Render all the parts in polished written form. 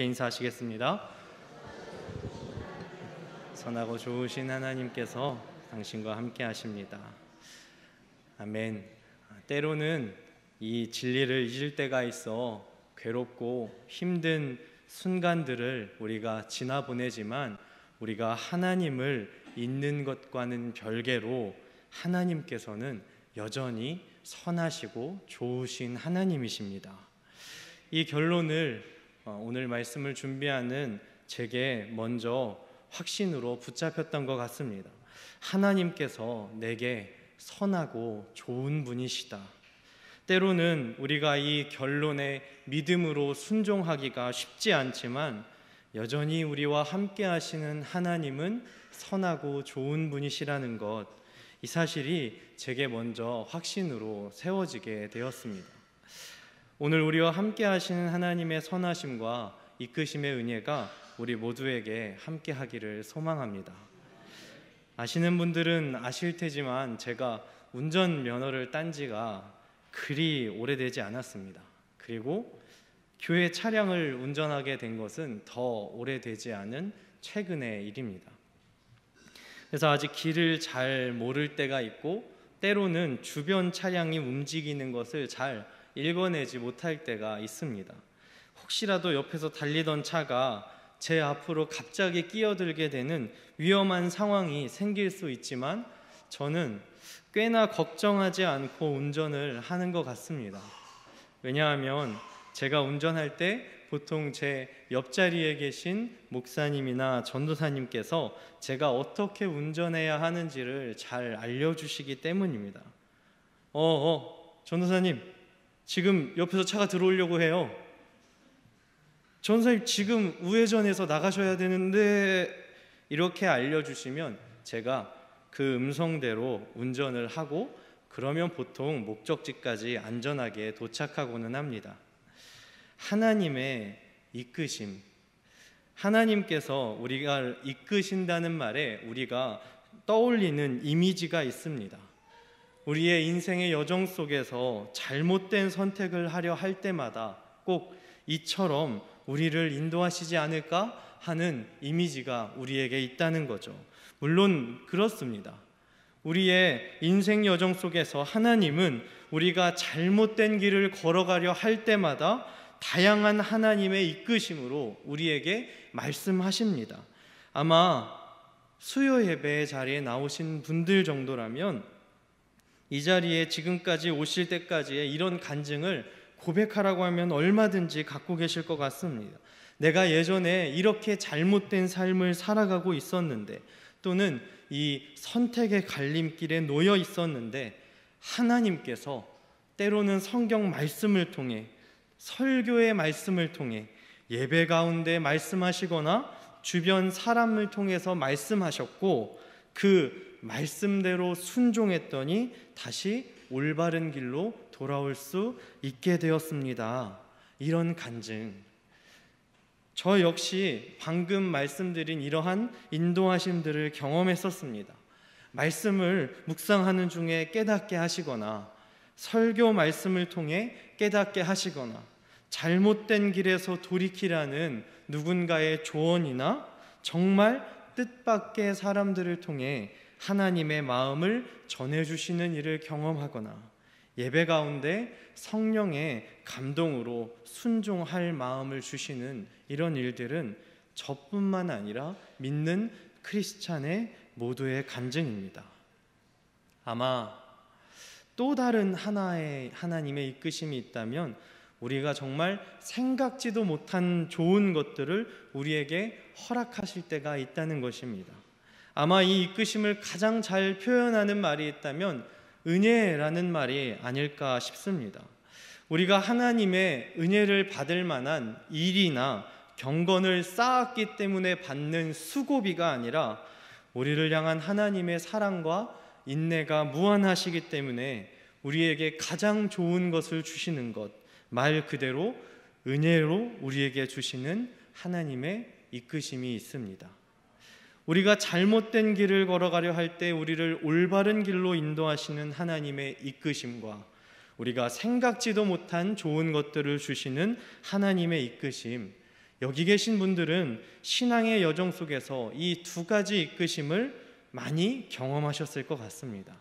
인사하시겠습니다. 선하고 좋으신 하나님께서 당신과 함께 하십니다. 아멘. 때로는 이 진리를 잊을 때가 있어 괴롭고 힘든 순간들을 우리가 지나 보내지만, 우리가 하나님을 잊는 것과는 별개로 하나님께서는 여전히 선하시고 좋으신 하나님이십니다. 이 결론을 오늘 말씀을 준비하는 제게 먼저 확신으로 붙잡혔던 것 같습니다. 하나님께서 내게 선하고 좋은 분이시다. 때로는 우리가 이 결론에 믿음으로 순종하기가 쉽지 않지만, 여전히 우리와 함께 하시는 하나님은 선하고 좋은 분이시라는 것, 이 사실이 제게 먼저 확신으로 세워지게 되었습니다. 오늘 우리와 함께 하시는 하나님의 선하심과 이끄심의 은혜가 우리 모두에게 함께 하기를 소망합니다. 아시는 분들은 아실 테지만 제가 운전면허를 딴 지가 그리 오래되지 않았습니다. 그리고 교회 차량을 운전하게 된 것은 더 오래되지 않은 최근의 일입니다. 그래서 아직 길을 잘 모를 때가 있고, 때로는 주변 차량이 움직이는 것을 잘 읽어내지 못할 때가 있습니다. 혹시라도 옆에서 달리던 차가 제 앞으로 갑자기 끼어들게 되는 위험한 상황이 생길 수 있지만, 저는 꽤나 걱정하지 않고 운전을 하는 것 같습니다. 왜냐하면 제가 운전할 때 보통 제 옆자리에 계신 목사님이나 전도사님께서 제가 어떻게 운전해야 하는지를 잘 알려주시기 때문입니다. 전도사님, 지금 옆에서 차가 들어오려고 해요. 전사님, 지금 우회전해서 나가셔야 되는데, 이렇게 알려주시면 제가 그 음성대로 운전을 하고, 그러면 보통 목적지까지 안전하게 도착하고는 합니다. 하나님의 이끄심, 하나님께서 우리가 이끄신다는 말에 우리가 떠올리는 이미지가 있습니다. 우리의 인생의 여정 속에서 잘못된 선택을 하려 할 때마다 꼭 이처럼 우리를 인도하시지 않을까 하는 이미지가 우리에게 있다는 거죠. 물론 그렇습니다. 우리의 인생 여정 속에서 하나님은 우리가 잘못된 길을 걸어가려 할 때마다 다양한 하나님의 이끄심으로 우리에게 말씀하십니다. 아마 수요 예배 자리에 나오신 분들 정도라면 이 자리에 지금까지 오실 때까지의 이런 간증을 고백하라고 하면 얼마든지 갖고 계실 것 같습니다. 내가 예전에 이렇게 잘못된 삶을 살아가고 있었는데, 또는 이 선택의 갈림길에 놓여 있었는데, 하나님께서 때로는 성경 말씀을 통해, 설교의 말씀을 통해, 예배 가운데 말씀하시거나 주변 사람을 통해서 말씀하셨고, 그 말씀대로 순종했더니 다시 올바른 길로 돌아올 수 있게 되었습니다. 이런 간증, 저 역시 방금 말씀드린 이러한 인도하심들을 경험했었습니다. 말씀을 묵상하는 중에 깨닫게 하시거나, 설교 말씀을 통해 깨닫게 하시거나, 잘못된 길에서 돌이키라는 누군가의 조언이나 정말 뜻밖의 사람들을 통해 하나님의 마음을 전해주시는 일을 경험하거나, 예배 가운데 성령의 감동으로 순종할 마음을 주시는 이런 일들은 저뿐만 아니라 믿는 크리스찬의 모두의 간증입니다. 아마 또 다른 하나의 하나님의 이끄심이 있다면, 우리가 정말 생각지도 못한 좋은 것들을 우리에게 허락하실 때가 있다는 것입니다. 아마 이 이끄심을 가장 잘 표현하는 말이 있다면 은혜라는 말이 아닐까 싶습니다. 우리가 하나님의 은혜를 받을 만한 일이나 경건을 쌓았기 때문에 받는 수고비가 아니라, 우리를 향한 하나님의 사랑과 인내가 무한하시기 때문에 우리에게 가장 좋은 것을 주시는 것, 말 그대로 은혜로 우리에게 주시는 하나님의 이끄심이 있습니다. 우리가 잘못된 길을 걸어가려 할 때 우리를 올바른 길로 인도하시는 하나님의 이끄심과, 우리가 생각지도 못한 좋은 것들을 주시는 하나님의 이끄심, 여기 계신 분들은 신앙의 여정 속에서 이 두 가지 이끄심을 많이 경험하셨을 것 같습니다.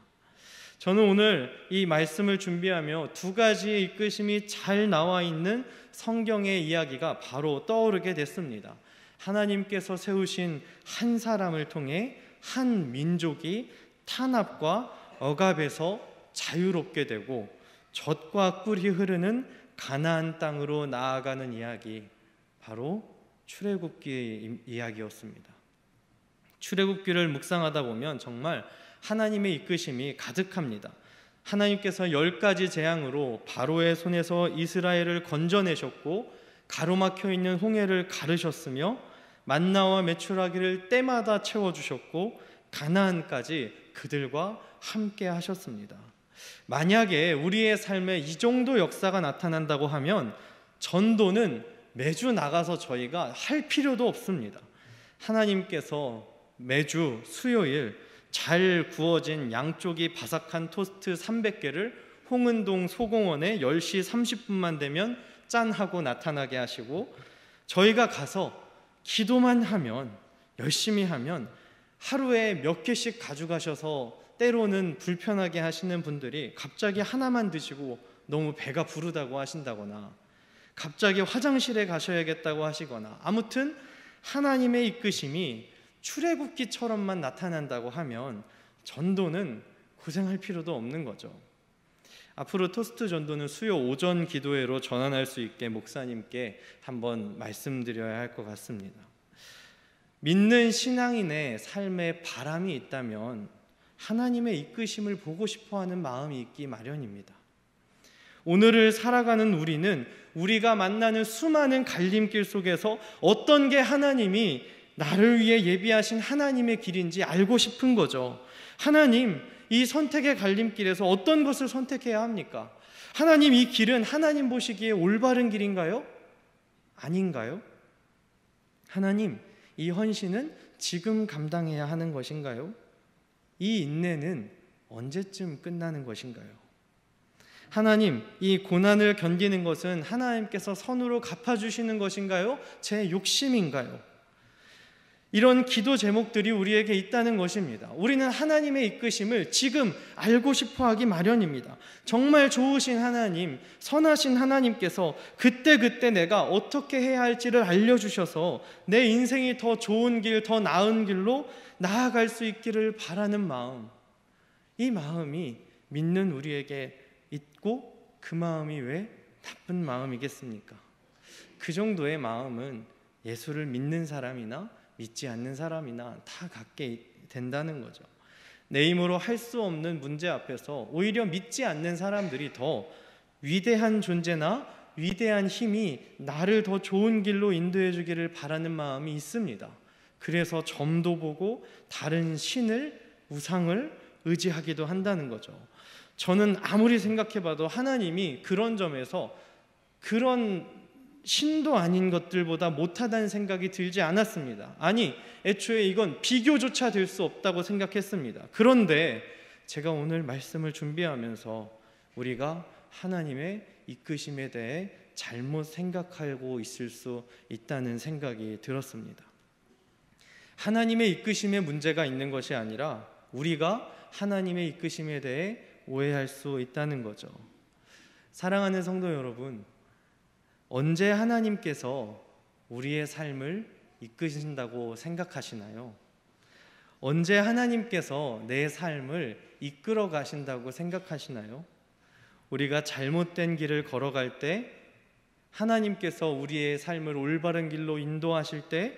저는 오늘 이 말씀을 준비하며 두 가지의 이끄심이 잘 나와 있는 성경의 이야기가 바로 떠오르게 됐습니다. 하나님께서 세우신 한 사람을 통해 한 민족이 탄압과 억압에서 자유롭게 되고 젖과 꿀이 흐르는 가나안 땅으로 나아가는 이야기, 바로 출애굽기의 이야기였습니다. 출애굽기를 묵상하다 보면 정말 하나님의 이끄심이 가득합니다. 하나님께서 10가지 재앙으로 바로의 손에서 이스라엘을 건져내셨고 가로막혀 있는 홍해를 가르셨으며 만나와 메추라기를 때마다 채워주셨고 가나안까지 그들과 함께 하셨습니다. 만약에 우리의 삶에 이 정도 역사가 나타난다고 하면 전도는 매주 나가서 저희가 할 필요도 없습니다. 하나님께서 매주 수요일 잘 구워진 양쪽이 바삭한 토스트 300개를 홍은동 소공원에 10시 30분만 되면 짠 하고 나타나게 하시고, 저희가 가서 기도만 하면, 열심히 하면 하루에 몇 개씩 가져가셔서 때로는 불편하게 하시는 분들이 갑자기 하나만 드시고 너무 배가 부르다고 하신다거나 갑자기 화장실에 가셔야겠다고 하시거나, 아무튼 하나님의 이끄심이 출애굽기처럼만 나타난다고 하면 전도는 고생할 필요도 없는 거죠. 앞으로 토스트 전도는 수요 오전 기도회로 전환할 수 있게 목사님께 한번 말씀드려야 할 것 같습니다. 믿는 신앙인의 삶에 바람이 있다면 하나님의 이끄심을 보고 싶어하는 마음이 있기 마련입니다. 오늘을 살아가는 우리는 우리가 만나는 수많은 갈림길 속에서 어떤 게 하나님이 나를 위해 예비하신 하나님의 길인지 알고 싶은 거죠. 하나님, 이 선택의 갈림길에서 어떤 것을 선택해야 합니까? 하나님, 이 길은 하나님 보시기에 올바른 길인가요? 아닌가요? 하나님, 이 헌신은 지금 감당해야 하는 것인가요? 이 인내는 언제쯤 끝나는 것인가요? 하나님, 이 고난을 견디는 것은 하나님께서 선으로 갚아주시는 것인가요? 제 욕심인가요? 이런 기도 제목들이 우리에게 있다는 것입니다. 우리는 하나님의 이끄심을 지금 알고 싶어 하기 마련입니다. 정말 좋으신 하나님, 선하신 하나님께서 그때그때 내가 어떻게 해야 할지를 알려주셔서 내 인생이 더 좋은 길, 더 나은 길로 나아갈 수 있기를 바라는 마음, 이 마음이 믿는 우리에게 있고, 그 마음이 왜 나쁜 마음이겠습니까? 그 정도의 마음은 예수를 믿는 사람이나 믿지 않는 사람이나 다 갖게 된다는 거죠. 내 힘으로 할 수 없는 문제 앞에서 오히려 믿지 않는 사람들이 더 위대한 존재나 위대한 힘이 나를 더 좋은 길로 인도해 주기를 바라는 마음이 있습니다. 그래서 점도 보고 다른 신을, 우상을 의지하기도 한다는 거죠. 저는 아무리 생각해봐도 하나님이 그런 점에서 그런 신도 아닌 것들보다 못하다는 생각이 들지 않았습니다. 아니, 애초에 이건 비교조차 될 수 없다고 생각했습니다. 그런데 제가 오늘 말씀을 준비하면서 우리가 하나님의 이끄심에 대해 잘못 생각하고 있을 수 있다는 생각이 들었습니다. 하나님의 이끄심에 문제가 있는 것이 아니라 우리가 하나님의 이끄심에 대해 오해할 수 있다는 거죠. 사랑하는 성도 여러분, 언제 하나님께서 우리의 삶을 이끄신다고 생각하시나요? 언제 하나님께서 내 삶을 이끌어 가신다고 생각하시나요? 우리가 잘못된 길을 걸어갈 때, 하나님께서 우리의 삶을 올바른 길로 인도하실 때,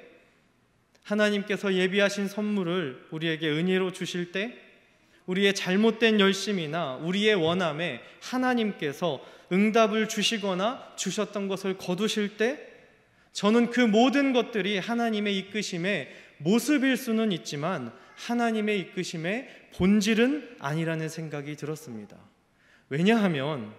하나님께서 예비하신 선물을 우리에게 은혜로 주실 때, 우리의 잘못된 열심이나 우리의 원함에 하나님께서 응답을 주시거나 주셨던 것을 거두실 때, 저는 그 모든 것들이 하나님의 이끄심의 모습일 수는 있지만 하나님의 이끄심의 본질은 아니라는 생각이 들었습니다. 왜냐하면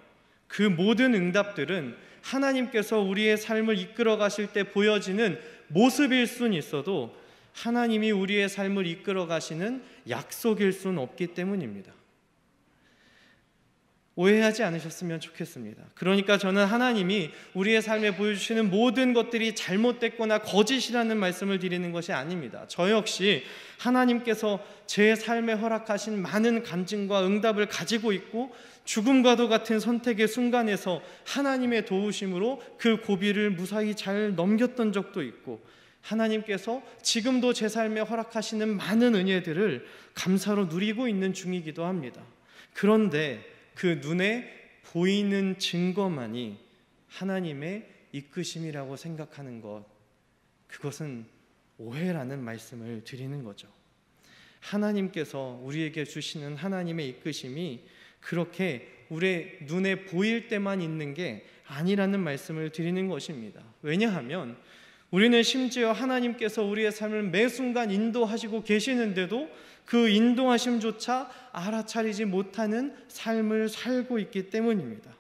그 모든 응답들은 하나님께서 우리의 삶을 이끌어 가실 때 보여지는 모습일 수는 있어도 하나님이 우리의 삶을 이끌어 가시는 약속일 수는 없기 때문입니다. 오해하지 않으셨으면 좋겠습니다. 그러니까 저는 하나님이 우리의 삶에 보여주시는 모든 것들이 잘못됐거나 거짓이라는 말씀을 드리는 것이 아닙니다. 저 역시 하나님께서 제 삶에 허락하신 많은 간증과 응답을 가지고 있고, 죽음과도 같은 선택의 순간에서 하나님의 도우심으로 그 고비를 무사히 잘 넘겼던 적도 있고, 하나님께서 지금도 제 삶에 허락하시는 많은 은혜들을 감사로 누리고 있는 중이기도 합니다. 그런데 그 눈에 보이는 증거만이 하나님의 이끄심이라고 생각하는 것, 그것은 오해라는 말씀을 드리는 거죠. 하나님께서 우리에게 주시는 하나님의 이끄심이 그렇게 우리 눈에 보일 때만 있는 게 아니라는 말씀을 드리는 것입니다. 왜냐하면 우리는 심지어 하나님께서 우리의 삶을 매 순간 인도하시고 계시는데도 그 인도하심조차 알아차리지 못하는 삶을 살고 있기 때문입니다.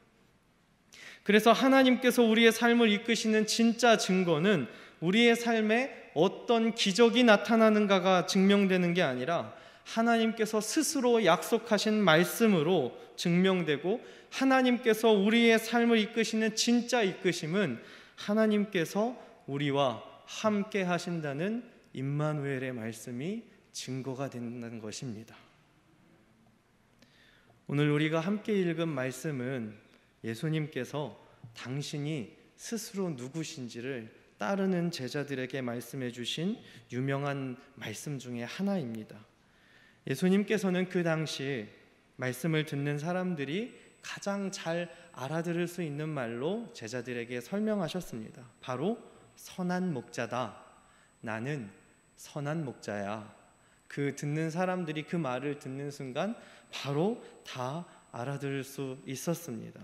그래서 하나님께서 우리의 삶을 이끄시는 진짜 증거는 우리의 삶에 어떤 기적이 나타나는가가 증명되는 게 아니라 하나님께서 스스로 약속하신 말씀으로 증명되고, 하나님께서 우리의 삶을 이끄시는 진짜 이끄심은 하나님께서 우리와 함께 하신다는 임마누엘의 말씀이 증거가 된다는 것입니다. 오늘 우리가 함께 읽은 말씀은 예수님께서 당신이 스스로 누구신지를 따르는 제자들에게 말씀해 주신 유명한 말씀 중에 하나입니다. 예수님께서는 그 당시 말씀을 듣는 사람들이 가장 잘 알아들을 수 있는 말로 제자들에게 설명하셨습니다. 바로 선한 목자다. 나는 선한 목자야. 그 듣는 사람들이 그 말을 듣는 순간 바로 다 알아들을 수 있었습니다.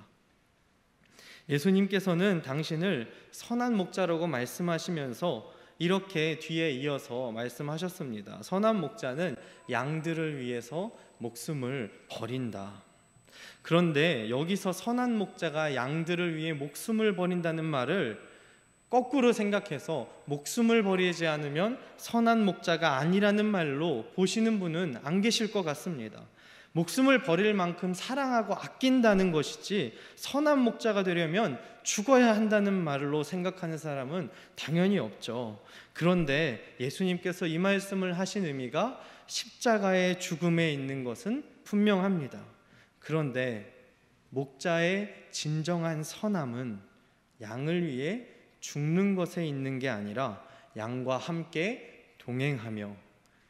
예수님께서는 당신을 선한 목자라고 말씀하시면서 이렇게 뒤에 이어서 말씀하셨습니다. 선한 목자는 양들을 위해서 목숨을 버린다. 그런데 여기서 선한 목자가 양들을 위해 목숨을 버린다는 말을 거꾸로 생각해서 목숨을 버리지 않으면 선한 목자가 아니라는 말로 보시는 분은 안 계실 것 같습니다. 목숨을 버릴 만큼 사랑하고 아낀다는 것이지 선한 목자가 되려면 죽어야 한다는 말로 생각하는 사람은 당연히 없죠. 그런데 예수님께서 이 말씀을 하신 의미가 십자가의 죽음에 있는 것은 분명합니다. 그런데 목자의 진정한 선함은 양을 위해 죽는 것에 있는 게 아니라 양과 함께 동행하며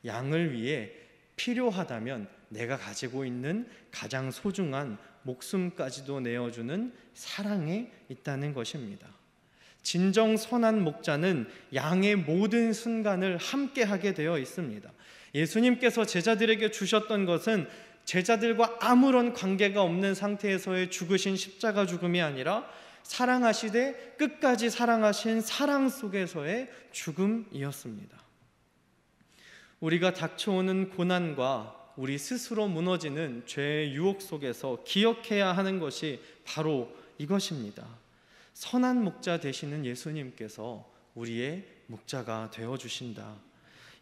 양을 위해 필요하다면 내가 가지고 있는 가장 소중한 목숨까지도 내어주는 사랑에 있다는 것입니다. 진정 선한 목자는 양의 모든 순간을 함께 하게 되어 있습니다. 예수님께서 제자들에게 주셨던 것은 제자들과 아무런 관계가 없는 상태에서의 죽으신 십자가 죽음이 아니라 사랑하시되 끝까지 사랑하신 사랑 속에서의 죽음이었습니다. 우리가 닥쳐오는 고난과 우리 스스로 무너지는 죄의 유혹 속에서 기억해야 하는 것이 바로 이것입니다. 선한 목자 되시는 예수님께서 우리의 목자가 되어주신다.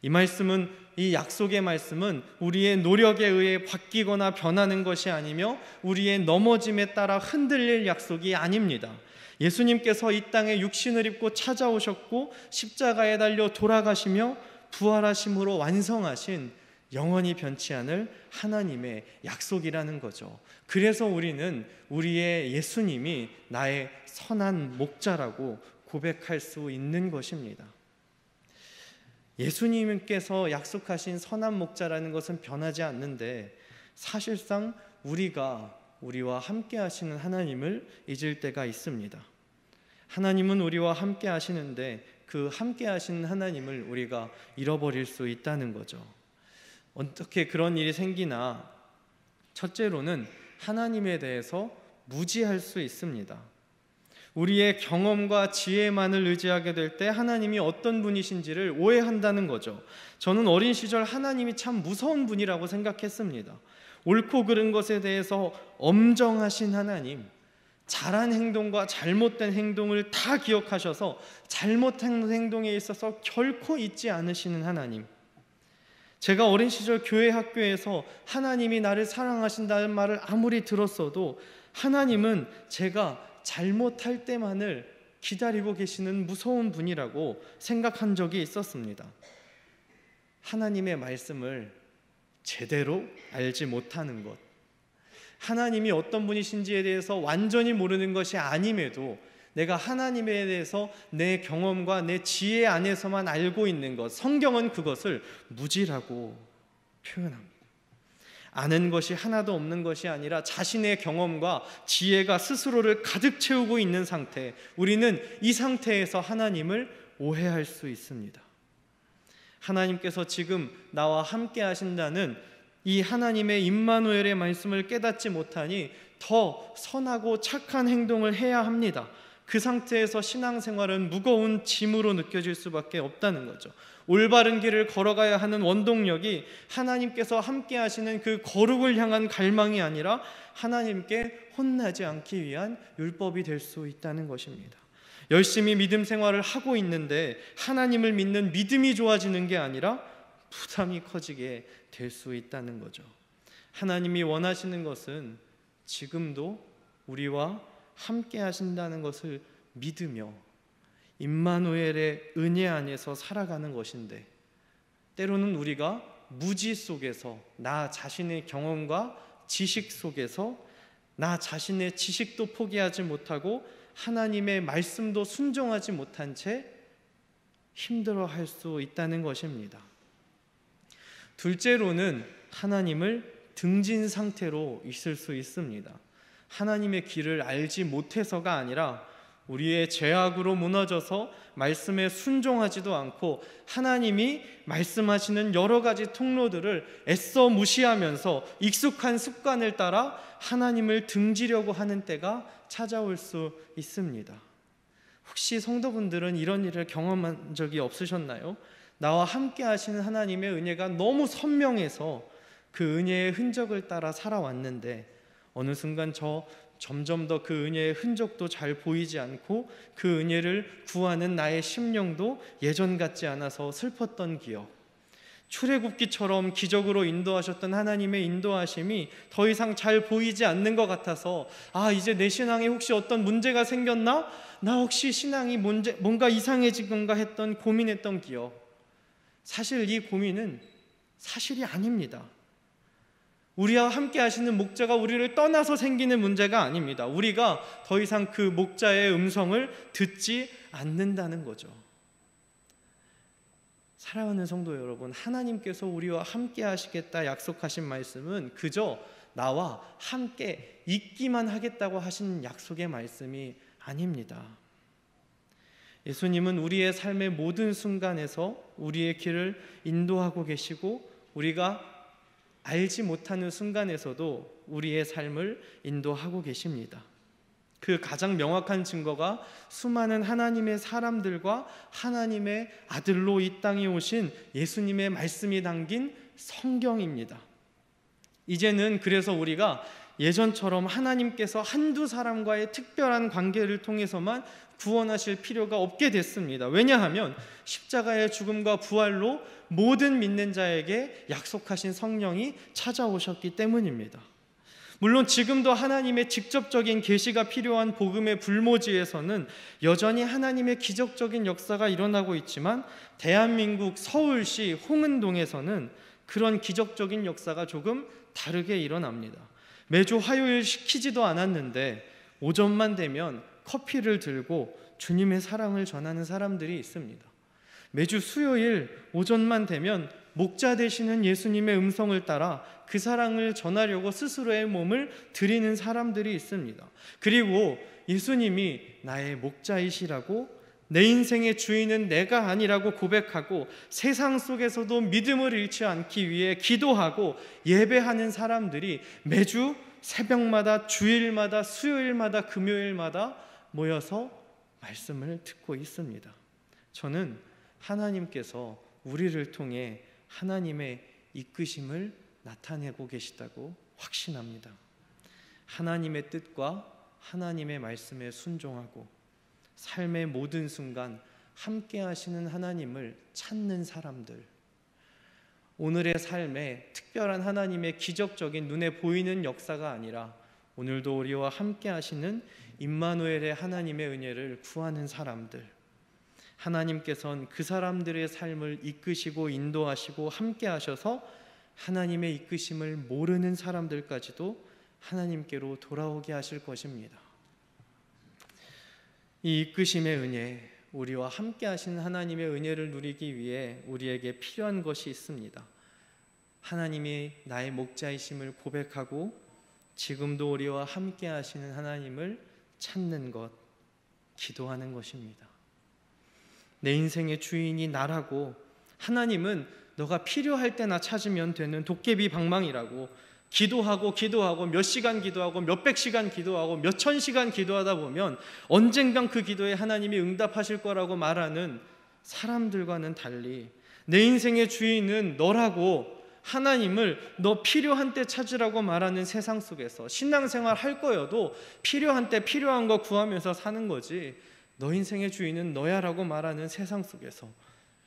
이 말씀은, 이 약속의 말씀은 우리의 노력에 의해 바뀌거나 변하는 것이 아니며 우리의 넘어짐에 따라 흔들릴 약속이 아닙니다. 예수님께서 이 땅에 육신을 입고 찾아오셨고 십자가에 달려 돌아가시며 부활하심으로 완성하신 영원히 변치 않을 하나님의 약속이라는 거죠. 그래서 우리는 우리의 예수님이 나의 선한 목자라고 고백할 수 있는 것입니다. 예수님께서 약속하신 선한 목자라는 것은 변하지 않는데 사실상 우리와 함께 하시는 하나님을 잊을 때가 있습니다. 하나님은 우리와 함께 하시는데 그 함께 하시는 하나님을 우리가 잃어버릴 수 있다는 거죠. 어떻게 그런 일이 생기나? 첫째로는 하나님에 대해서 무지할 수 있습니다. 우리의 경험과 지혜만을 의지하게 될 때 하나님이 어떤 분이신지를 오해한다는 거죠. 저는 어린 시절 하나님이 참 무서운 분이라고 생각했습니다. 옳고 그른 것에 대해서 엄정하신 하나님, 잘한 행동과 잘못된 행동을 다 기억하셔서 잘못한 행동에 있어서 결코 잊지 않으시는 하나님. 제가 어린 시절 교회 학교에서 하나님이 나를 사랑하신다는 말을 아무리 들었어도 하나님은 제가 잘못할 때만을 기다리고 계시는 무서운 분이라고 생각한 적이 있었습니다. 하나님의 말씀을 제대로 알지 못하는 것, 하나님이 어떤 분이신지에 대해서 완전히 모르는 것이 아님에도 내가 하나님에 대해서 내 경험과 내 지혜 안에서만 알고 있는 것, 성경은 그것을 무지라고 표현합니다. 아는 것이 하나도 없는 것이 아니라 자신의 경험과 지혜가 스스로를 가득 채우고 있는 상태, 우리는 이 상태에서 하나님을 오해할 수 있습니다. 하나님께서 지금 나와 함께 하신다는 이 하나님의 임마누엘의 말씀을 깨닫지 못하니 더 선하고 착한 행동을 해야 합니다. 그 상태에서 신앙생활은 무거운 짐으로 느껴질 수밖에 없다는 거죠. 올바른 길을 걸어가야 하는 원동력이 하나님께서 함께 하시는 그 거룩을 향한 갈망이 아니라 하나님께 혼나지 않기 위한 율법이 될 수 있다는 것입니다. 열심히 믿음 생활을 하고 있는데 하나님을 믿는 믿음이 좋아지는 게 아니라 부담이 커지게 될 수 있다는 거죠. 하나님이 원하시는 것은 지금도 우리와 함께 하신다는 것을 믿으며 임마누엘의 은혜 안에서 살아가는 것인데, 때로는 우리가 무지 속에서, 나 자신의 경험과 지식 속에서 나 자신의 지식도 포기하지 못하고 하나님의 말씀도 순종하지 못한 채 힘들어할 수 있다는 것입니다. 둘째로는 하나님을 등진 상태로 있을 수 있습니다. 하나님의 길을 알지 못해서가 아니라 우리의 죄악으로 무너져서 말씀에 순종하지도 않고 하나님이 말씀하시는 여러 가지 통로들을 애써 무시하면서 익숙한 습관을 따라 하나님을 등지려고 하는 때가 찾아올 수 있습니다. 혹시 성도분들은 이런 일을 경험한 적이 없으셨나요? 나와 함께 하시는 하나님의 은혜가 너무 선명해서 그 은혜의 흔적을 따라 살아왔는데 어느 순간 점점 더 그 은혜의 흔적도 잘 보이지 않고 그 은혜를 구하는 나의 심령도 예전 같지 않아서 슬펐던 기억, 출애굽기처럼 기적으로 인도하셨던 하나님의 인도하심이 더 이상 잘 보이지 않는 것 같아서 이제 내 신앙에 혹시 어떤 문제가 생겼나? 나 혹시 신앙이 뭔가 이상해진 건가 했던 고민했던 기억, 사실 이 고민은 사실이 아닙니다. 우리와 함께 하시는 목자가 우리를 떠나서 생기는 문제가 아닙니다. 우리가 더 이상 그 목자의 음성을 듣지 않는다는 거죠. 사랑하는 성도 여러분, 하나님께서 우리와 함께 하시겠다 약속하신 말씀은 그저 나와 함께 있기만 하겠다고 하신 약속의 말씀이 아닙니다. 예수님은 우리의 삶의 모든 순간에서 우리의 길을 인도하고 계시고 우리가 알지 못하는 순간에서도 우리의 삶을 인도하고 계십니다. 그 가장 명확한 증거가 수많은 하나님의 사람들과 하나님의 아들로 이 땅에 오신 예수님의 말씀이 담긴 성경입니다. 이제는 그래서 우리가 예전처럼 하나님께서 한두 사람과의 특별한 관계를 통해서만 구원하실 필요가 없게 됐습니다. 왜냐하면 십자가의 죽음과 부활로 모든 믿는 자에게 약속하신 성령이 찾아오셨기 때문입니다. 물론 지금도 하나님의 직접적인 계시가 필요한 복음의 불모지에서는 여전히 하나님의 기적적인 역사가 일어나고 있지만 대한민국 서울시 홍은동에서는 그런 기적적인 역사가 조금 다르게 일어납니다. 매주 화요일 시키지도 않았는데 오전만 되면 커피를 들고 주님의 사랑을 전하는 사람들이 있습니다. 매주 수요일 오전만 되면 목자 되시는 예수님의 음성을 따라 그 사랑을 전하려고 스스로의 몸을 드리는 사람들이 있습니다. 그리고 예수님이 나의 목자이시라고, 내 인생의 주인은 내가 아니라고 고백하고 세상 속에서도 믿음을 잃지 않기 위해 기도하고 예배하는 사람들이 매주 새벽마다, 주일마다, 수요일마다, 금요일마다 모여서 말씀을 듣고 있습니다. 저는 하나님께서 우리를 통해 하나님의 이끄심을 나타내고 계시다고 확신합니다. 하나님의 뜻과 하나님의 말씀에 순종하고 삶의 모든 순간 함께 하시는 하나님을 찾는 사람들, 오늘의 삶에 특별한 하나님의 기적적인 눈에 보이는 역사가 아니라 오늘도 우리와 함께 하시는 임마누엘의 하나님의 은혜를 구하는 사람들, 하나님께서는 그 사람들의 삶을 이끄시고 인도하시고 함께 하셔서 하나님의 이끄심을 모르는 사람들까지도 하나님께로 돌아오게 하실 것입니다. 이 이끄심의 은혜, 우리와 함께 하시는 하나님의 은혜를 누리기 위해 우리에게 필요한 것이 있습니다. 하나님이 나의 목자이심을 고백하고 지금도 우리와 함께 하시는 하나님을 찾는 것, 기도하는 것입니다. 내 인생의 주인이 나라고, 하나님은 너가 필요할 때나 찾으면 되는 도깨비 방망이라고, 기도하고 몇 시간 기도하고 몇백 시간 기도하고 몇천 시간 기도하다 보면 언젠간 그 기도에 하나님이 응답하실 거라고 말하는 사람들과는 달리, 내 인생의 주인은 너라고, 하나님을 너 필요한 때 찾으라고 말하는 세상 속에서 신앙생활 할 거여도 필요한 때 필요한 거 구하면서 사는 거지, 너 인생의 주인은 너야라고 말하는 세상 속에서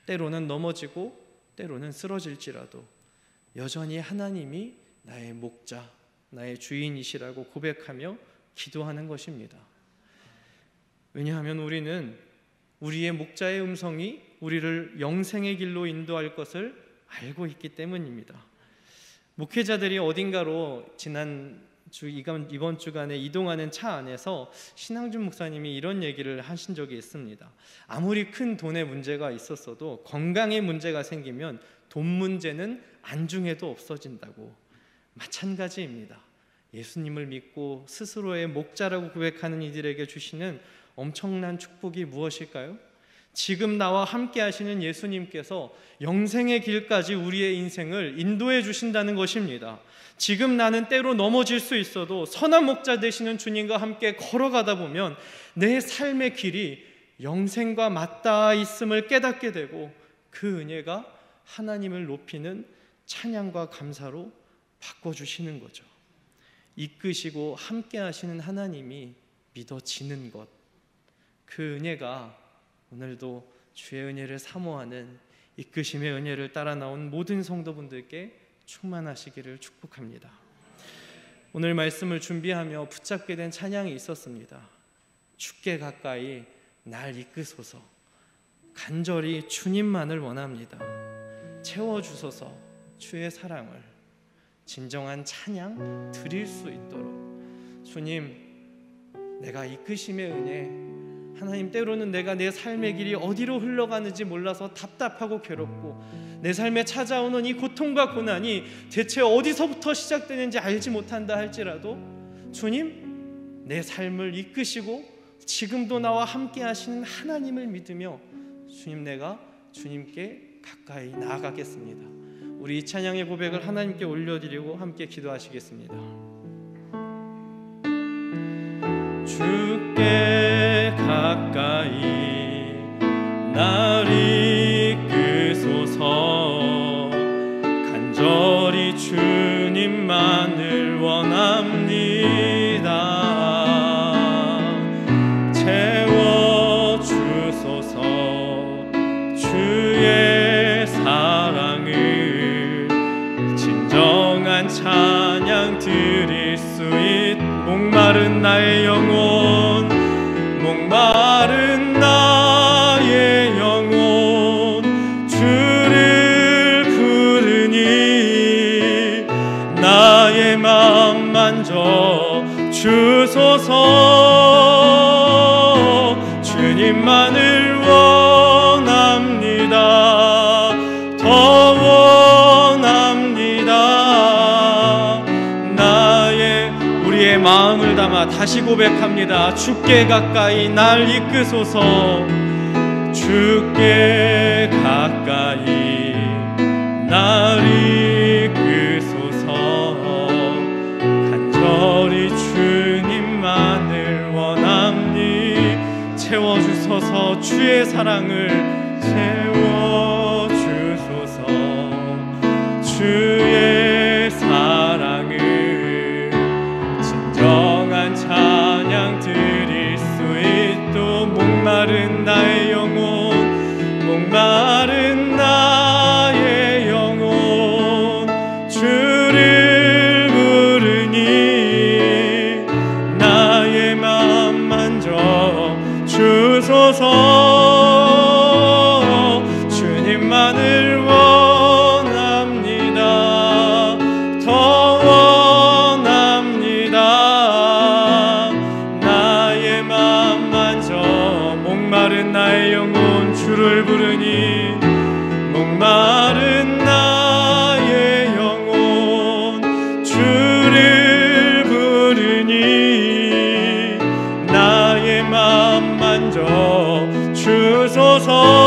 때로는 넘어지고 때로는 쓰러질지라도 여전히 하나님이 나의 목자, 나의 주인이시라고 고백하며 기도하는 것입니다. 왜냐하면 우리는 우리의 목자의 음성이 우리를 영생의 길로 인도할 것을 알고 있기 때문입니다. 목회자들이 어딘가로 이번 주간에 이동하는 차 안에서 신앙준 목사님이 이런 얘기를 하신 적이 있습니다. 아무리 큰 돈의 문제가 있었어도 건강의 문제가 생기면 돈 문제는 안중에도 없어진다고. 마찬가지입니다. 예수님을 믿고 스스로의 목자라고 고백하는 이들에게 주시는 엄청난 축복이 무엇일까요? 지금 나와 함께 하시는 예수님께서 영생의 길까지 우리의 인생을 인도해 주신다는 것입니다. 지금 나는 때로 넘어질 수 있어도 선한 목자 되시는 주님과 함께 걸어가다 보면 내 삶의 길이 영생과 맞닿아 있음을 깨닫게 되고, 그 은혜가 하나님을 높이는 찬양과 감사로 바꿔주시는 거죠. 이끄시고 함께 하시는 하나님이 믿어지는 것, 그 은혜가 오늘도 주의 은혜를 사모하는 이끄심의 은혜를 따라 나온 모든 성도분들께 충만하시기를 축복합니다. 오늘 말씀을 준비하며 붙잡게 된 찬양이 있었습니다. 주께 가까이 날 이끄소서, 간절히 주님만을 원합니다. 채워주소서 주의 사랑을. 진정한 찬양 드릴 수 있도록, 주님, 내가 이끄심의 은혜, 하나님, 때로는 내가 내 삶의 길이 어디로 흘러가는지 몰라서 답답하고 괴롭고 내 삶에 찾아오는 이 고통과 고난이 대체 어디서부터 시작되는지 알지 못한다 할지라도 주님, 내 삶을 이끄시고 지금도 나와 함께 하시는 하나님을 믿으며 주님, 내가 주님께 가까이 나아가겠습니다. 우리 이 찬양의 고백을 하나님께 올려드리고 함께 기도하시겠습니다. 주께 가까이 날 이끄소서, 간절히 주님만을 원합니다. 채워주소서 주의 사랑을, 진정한 찬양 드릴 수 있도록. 목마른 나의 영혼, 목마른 나의 영혼, 주를 부르니 나의 맘 만져 주소서. 주님만을 원합니다. 더 원합니다. 우리의 마음을 담아 다시 고백합니다. 주께 가까이 날 이끄소서. 주께 가까이 날 이끄소서. 간절히 주님만을 원합니. 채워주소서 주의 사랑을. 채워주소서 주의 사랑을. 진정한 찬양 드릴 수 있도록. 목마른 나의 영혼, 목마른 나의 영혼, 목마른 나의 영혼 주를 부르니 목마른 나의 영혼 주를 부르니 나의 맘 만져 주소서.